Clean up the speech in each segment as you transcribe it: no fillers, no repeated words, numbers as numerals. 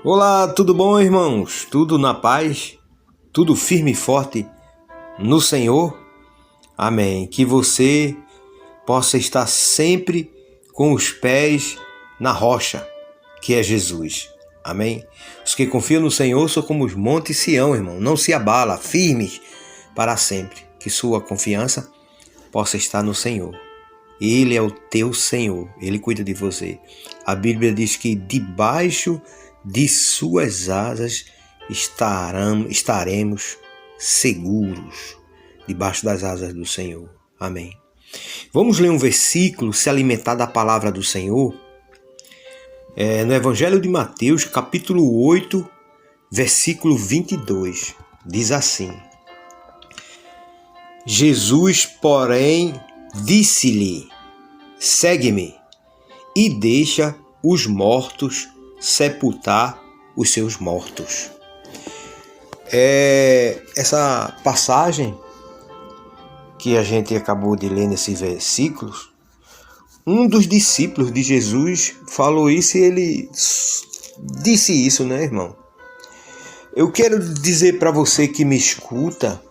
Olá, tudo bom, irmãos? Tudo na paz? Tudo firme e forte no Senhor? Amém. Que você possa estar sempre com os pés na rocha, que é Jesus. Amém. Os que confiam no Senhor são como os montes Sião, irmão. Não se abala, firmes para sempre. Que sua confiança possa estar no Senhor. Ele é o teu Senhor. Ele cuida de você. A Bíblia diz que debaixo de suas asas estaremos seguros. Debaixo das asas do Senhor. Amém. Vamos ler um versículo, se alimentar da palavra do Senhor. No Evangelho de Mateus, capítulo 8, versículo 22. Diz assim: Jesus, porém, disse-lhe: segue-me e deixa os mortos sepultar os seus mortos. Essa passagem que a gente acabou de ler nesses versículos, um dos discípulos de Jesus falou isso e ele disse isso, né, irmão? Eu quero dizer para você que me escuta,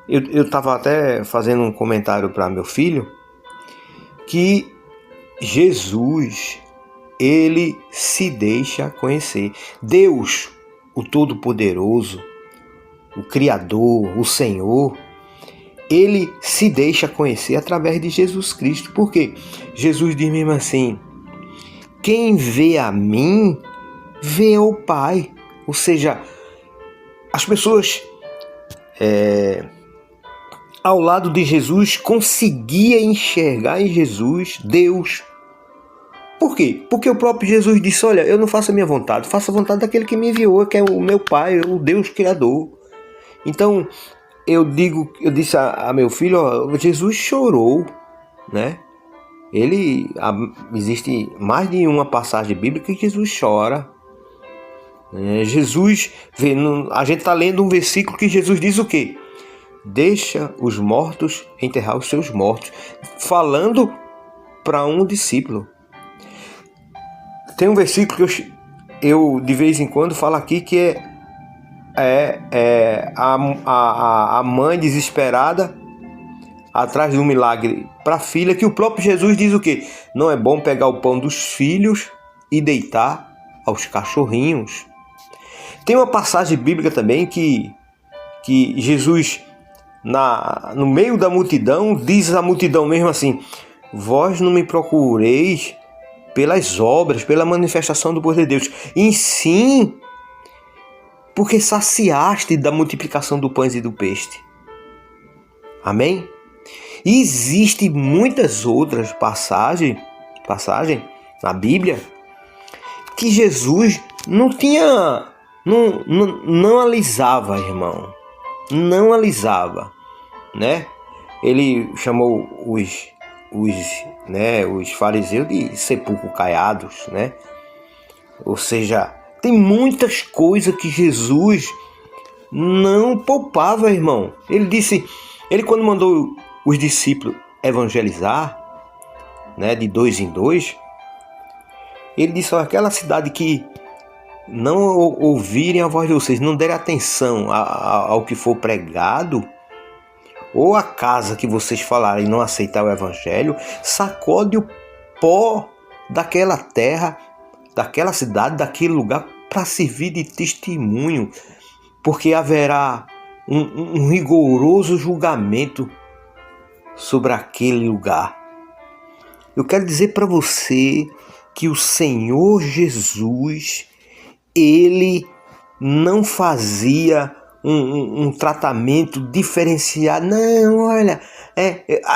eu estava até fazendo um comentário para meu filho, que Jesus, ele se deixa conhecer. Deus, o Todo-Poderoso, o Criador, o Senhor, ele se deixa conhecer através de Jesus Cristo. Por quê? Jesus diz mesmo assim: quem vê a mim, vê ao Pai. Ou seja, as pessoas ao lado de Jesus conseguiam enxergar em Jesus Deus. Por quê? Porque o próprio Jesus disse: olha, eu não faço a minha vontade, faço a vontade daquele que me enviou, que é o meu Pai, o Deus Criador. Então, eu disse a meu filho: ó, Jesus chorou, né? Existe mais de uma passagem bíblica que Jesus chora. Jesus, a gente está lendo um versículo que Jesus diz o quê? Deixa os mortos enterrar os seus mortos. Falando para um discípulo. Tem um versículo que eu de vez em quando falo aqui, que a mãe desesperada atrás de um milagre para a filha, que o próprio Jesus diz o quê? Não é bom pegar o pão dos filhos e deitar aos cachorrinhos. Tem uma passagem bíblica também que Jesus, no meio da multidão, diz à multidão mesmo assim: vós não me procureis pelas obras, pela manifestação do poder de Deus, e sim porque saciaste da multiplicação do pães e do peixe. Amém? E existem muitas outras passagens na Bíblia que Jesus não alisava, irmão. Não alisava, né? Ele chamou os fariseus de sepulcro caiados, né? Ou seja, tem muitas coisas que Jesus não poupava, irmão. Ele quando mandou os discípulos evangelizar, né, de 2 em 2, ele disse: aquela cidade que não ouvirem a voz de vocês, não derem atenção ao que for pregado, ou a casa que vocês falarem e não aceitar o evangelho, sacode o pó daquela terra, daquela cidade, daquele lugar, para servir de testemunho, porque haverá um rigoroso julgamento sobre aquele lugar. Eu quero dizer para você que o Senhor Jesus, ele não fazia um tratamento diferenciado. Não, olha,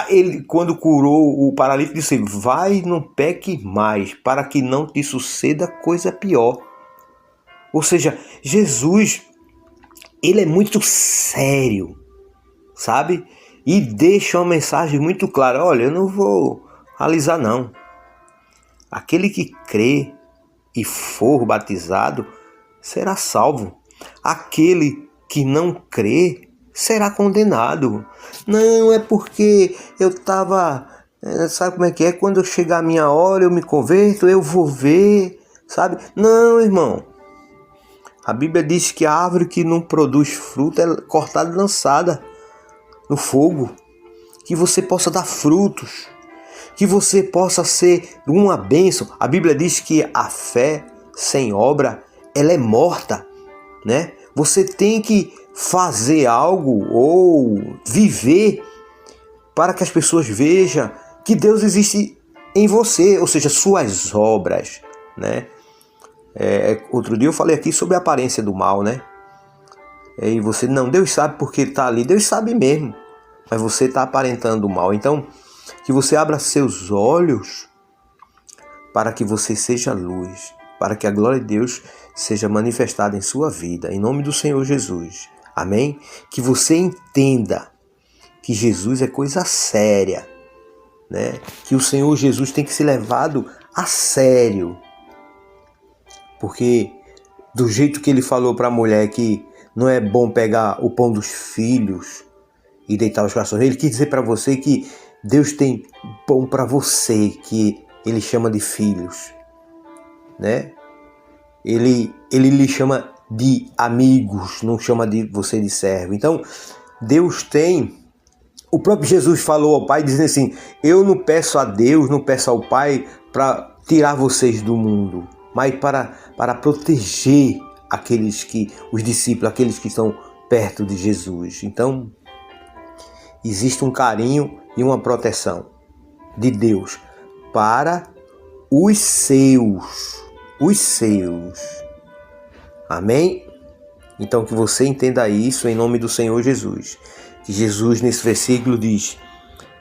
ele quando curou o paralítico disse: vai, não peque mais, para que não te suceda coisa pior. Ou seja, Jesus, ele é muito sério, sabe? E deixa uma mensagem muito clara: olha, eu não vou alisar não. Aquele que crê e for batizado será salvo. Aquele que não crê será condenado. Não é porque eu estava... sabe como é que é? Quando eu chegar a minha hora, eu me converto, eu vou ver, sabe? Não, irmão. A Bíblia diz que a árvore que não produz fruto é cortada e lançada no fogo. Que você possa dar frutos, que você possa ser uma bênção. A Bíblia diz que a fé sem obra, ela é morta, né? Você tem que fazer algo ou viver para que as pessoas vejam que Deus existe em você, ou seja, suas obras, né? Outro dia eu falei aqui sobre a aparência do mal, né? E você, não, Deus sabe porque está ali. Deus sabe mesmo, mas você está aparentando o mal. Então, que você abra seus olhos para que você seja luz, para que a glória de Deus seja manifestada em sua vida, em nome do Senhor Jesus. Amém? Que você entenda que Jesus é coisa séria, né? Que o Senhor Jesus tem que ser levado a sério. Porque do jeito que ele falou para a mulher que não é bom pegar o pão dos filhos e deitar os cachorros, ele quis dizer para você que Deus tem pão para você, que ele chama de filhos, né? Ele lhe chama de amigos, não chama de você de servo. Então, Deus tem... O próprio Jesus falou ao Pai, dizendo assim, eu não peço a Deus, não peço ao Pai para tirar vocês do mundo, mas para proteger os discípulos, aqueles que estão perto de Jesus. Então, existe um carinho e uma proteção de Deus para os seus. Amém? Então, que você entenda isso em nome do Senhor Jesus. Que Jesus, nesse versículo, diz,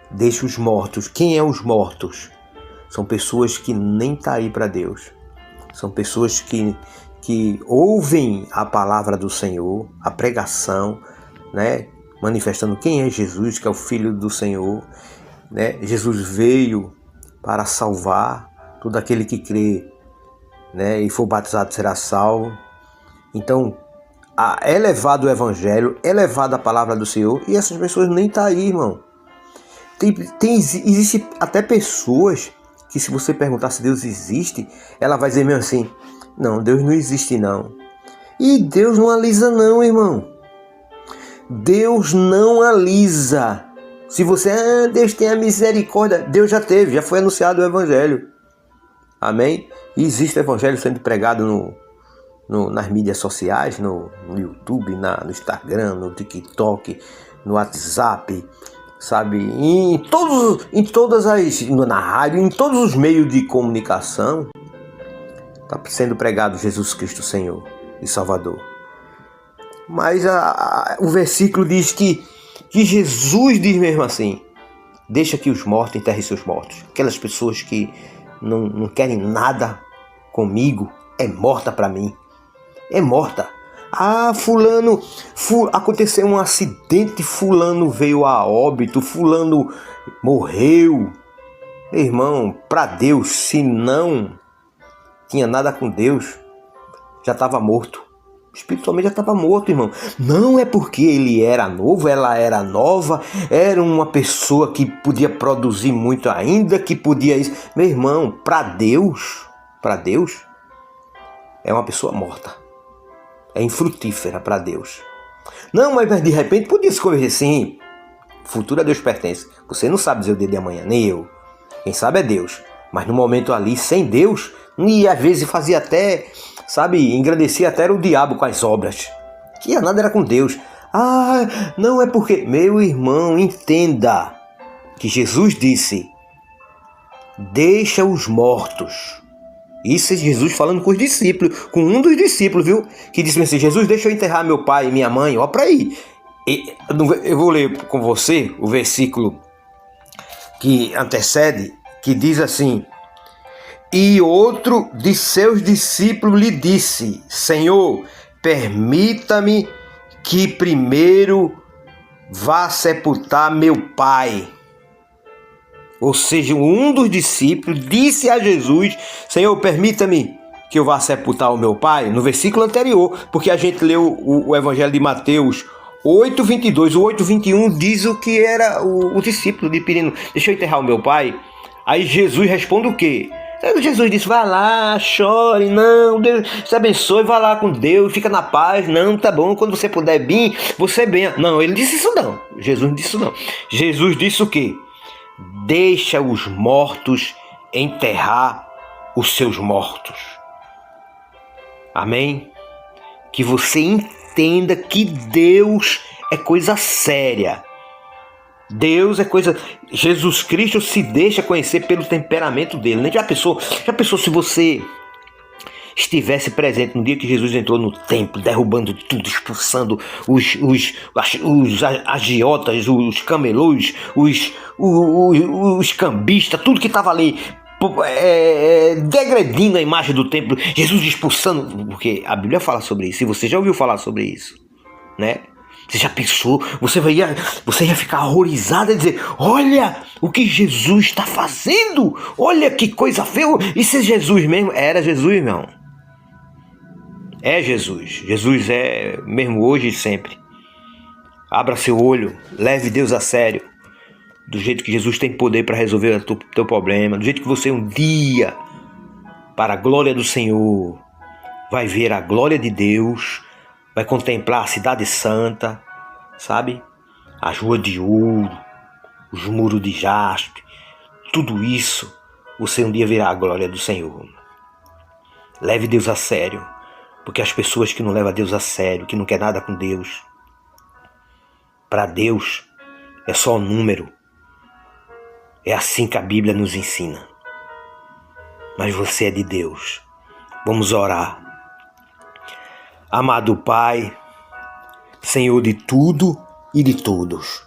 deixa os mortos. Quem é os mortos? São pessoas que nem estão aí para Deus. São pessoas que ouvem a palavra do Senhor, a pregação, né? Manifestando quem é Jesus, que é o Filho do Senhor, né? Jesus veio para salvar todo aquele que crê, né? E for batizado será salvo. Então, é levado o Evangelho, é levada a palavra do Senhor, e essas pessoas nem estão aí, irmão. Existe até pessoas que, se você perguntar se Deus existe, ela vai dizer mesmo assim, não, Deus não existe não. E Deus não alisa não, irmão. Deus não alisa. Se você, Deus tem a misericórdia, Deus já teve, já foi anunciado o Evangelho. Amém? E existe o Evangelho sendo pregado nas mídias sociais, no YouTube, no Instagram, no TikTok, no WhatsApp, sabe? Na rádio, em todos os meios de comunicação, está sendo pregado Jesus Cristo Senhor e Salvador. Mas o versículo diz que Jesus diz mesmo assim, deixa que os mortos enterrem seus mortos. Aquelas pessoas que não querem nada comigo, é morta para mim. É morta. Aconteceu um acidente, fulano veio a óbito, fulano morreu. Meu irmão, para Deus, se não tinha nada com Deus, já estava morto. Espiritualmente já estava morto, irmão. Não é porque ele era novo, ela era nova, era uma pessoa que podia produzir muito ainda, que podia isso. Meu irmão, para Deus, é uma pessoa morta. É infrutífera para Deus. Não, mas de repente podia se converter, sim. O futuro a Deus pertence. Você não sabe dizer o dia de amanhã, nem eu. Quem sabe é Deus. Mas no momento ali, sem Deus, e às vezes fazia até, sabe, engrandecia até o diabo com as obras. Que nada era com Deus. Não é porque... Meu irmão, entenda que Jesus disse, deixa os mortos. Isso é Jesus falando com os discípulos, com um dos discípulos, viu? Que disse assim, Jesus, deixa eu enterrar meu pai e minha mãe, ó pra aí. Eu vou ler com você o versículo que antecede, que diz assim, e outro de seus discípulos lhe disse, Senhor, permita-me que primeiro vá sepultar meu pai. Ou seja, um dos discípulos disse a Jesus, Senhor, permita-me que eu vá sepultar o meu pai, no versículo anterior, porque a gente leu o Evangelho de Mateus 8:22, o 8:21 diz o que era o discípulo de pedindo, deixa eu enterrar o meu pai. Aí Jesus responde o quê? Jesus disse, vai lá, chore, não, Deus te abençoe, vai lá com Deus, fica na paz, não, tá bom, quando você puder vir, você venha. Não, ele disse isso não, Jesus não disse isso não. Jesus disse o quê? Deixa os mortos enterrar os seus mortos. Amém? Que você entenda que Deus é coisa séria. Deus é coisa... Jesus Cristo se deixa conhecer pelo temperamento dele, né? Já pensou se você estivesse presente no dia que Jesus entrou no templo, derrubando tudo, expulsando os agiotas, os camelôs, os cambistas, tudo que estava ali, degredindo a imagem do templo, Jesus expulsando, porque a Bíblia fala sobre isso, e você já ouviu falar sobre isso, né? Você já pensou? Você ia ficar horrorizado e dizer, olha o que Jesus está fazendo, olha que coisa feia, isso é Jesus mesmo? Era Jesus, irmão. É Jesus. Jesus é mesmo hoje e sempre. Abra seu olho, leve Deus a sério. Do jeito que Jesus tem poder para resolver o teu problema. Do jeito que você um dia, para a glória do Senhor, vai ver a glória de Deus, vai contemplar a cidade santa, sabe? As ruas de ouro, os muros de jaspe, tudo isso, você um dia verá a glória do Senhor. Leve Deus a sério, porque as pessoas que não levam Deus a sério, que não quer nada com Deus, para Deus é só um número. É assim que a Bíblia nos ensina. Mas você é de Deus. Vamos orar. Amado Pai, Senhor de tudo e de todos,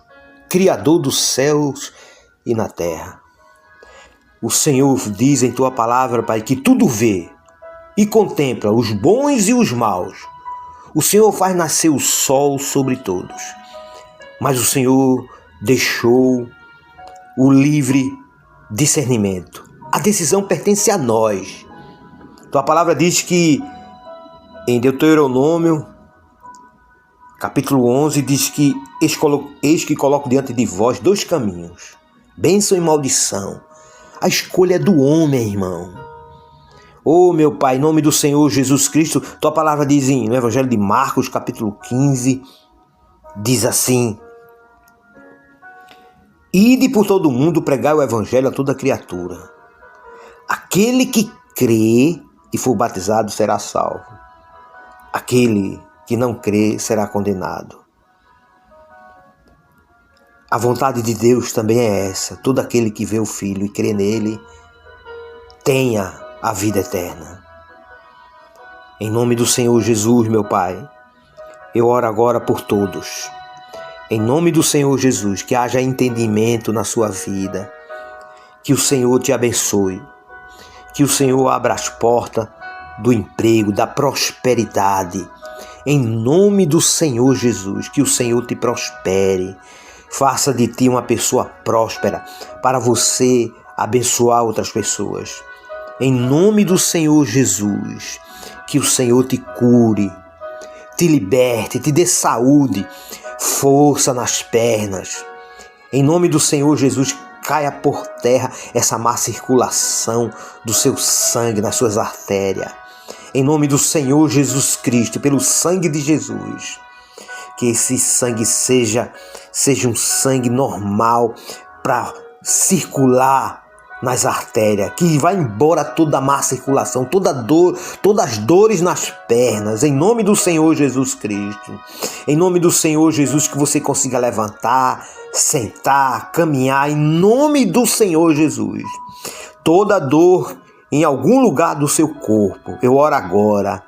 Criador dos céus e na terra. O Senhor diz em Tua palavra, Pai, que tudo vê e contempla os bons e os maus. O Senhor faz nascer o sol sobre todos. Mas o Senhor deixou o livre discernimento. A decisão pertence a nós. Tua palavra diz que em Deuteronômio, capítulo 11, diz que eis que coloco diante de vós 2 caminhos, bênção e maldição. A escolha é do homem, irmão. Oh, meu Pai, em nome do Senhor Jesus Cristo, Tua palavra diz no Evangelho de Marcos, capítulo 15, diz assim: ide por todo o mundo pregar o Evangelho a toda criatura. Aquele que crê e for batizado será salvo. Aquele que não crê será condenado. A vontade de Deus também é essa. Todo aquele que vê o Filho e crê nele tenha a vida eterna. Em nome do Senhor Jesus, meu Pai, eu oro agora por todos. Em nome do Senhor Jesus, que haja entendimento na sua vida. Que o Senhor te abençoe. Que o Senhor abra as portas do emprego, da prosperidade. Em nome do Senhor Jesus, que o Senhor te prospere. Faça de ti uma pessoa próspera para você abençoar outras pessoas. Em nome do Senhor Jesus, que o Senhor te cure, te liberte, te dê saúde, força nas pernas. Em nome do Senhor Jesus, caia por terra essa má circulação do seu sangue nas suas artérias. Em nome do Senhor Jesus Cristo, pelo sangue de Jesus, que esse sangue seja um sangue normal para circular nas artérias, que vai embora toda a má circulação, toda dor, todas as dores nas pernas, em nome do Senhor Jesus Cristo. Em nome do Senhor Jesus, que você consiga levantar, sentar, caminhar, em nome do Senhor Jesus. Toda dor em algum lugar do seu corpo, eu oro agora,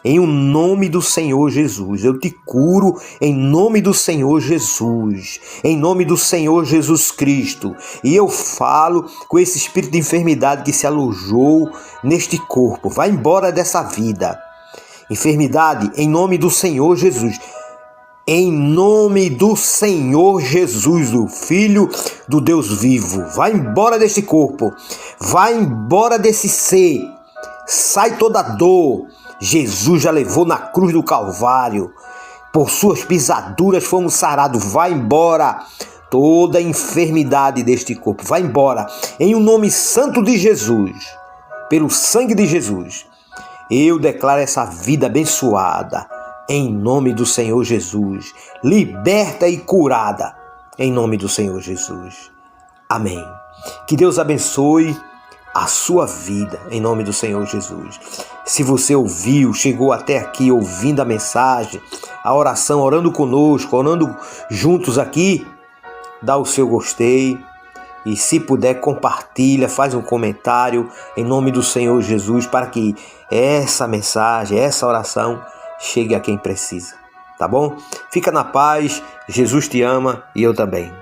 em o nome do Senhor Jesus. Eu te curo em nome do Senhor Jesus, em nome do Senhor Jesus Cristo. E eu falo com esse espírito de enfermidade que se alojou neste corpo. Vai embora dessa vida. Enfermidade, em nome do Senhor Jesus. Em nome do Senhor Jesus, o Filho do Deus vivo. Vai embora deste corpo. Vai embora desse ser. Sai toda dor. Jesus já levou na cruz do Calvário. Por suas pisaduras fomos sarados. Vai embora toda enfermidade deste corpo. Vai embora. Em o nome santo de Jesus. pelo sangue de Jesus. Eu declaro essa vida abençoada, em nome do Senhor Jesus, liberta e curada, em nome do Senhor Jesus. Amém. Que Deus abençoe a sua vida, em nome do Senhor Jesus. Se você ouviu, chegou até aqui ouvindo a mensagem, a oração, orando conosco, orando juntos aqui, dá o seu gostei e, se puder, compartilha, faz um comentário em nome do Senhor Jesus, para que essa mensagem, essa oração chegue a quem precisa, tá bom? Fica na paz, Jesus te ama e eu também.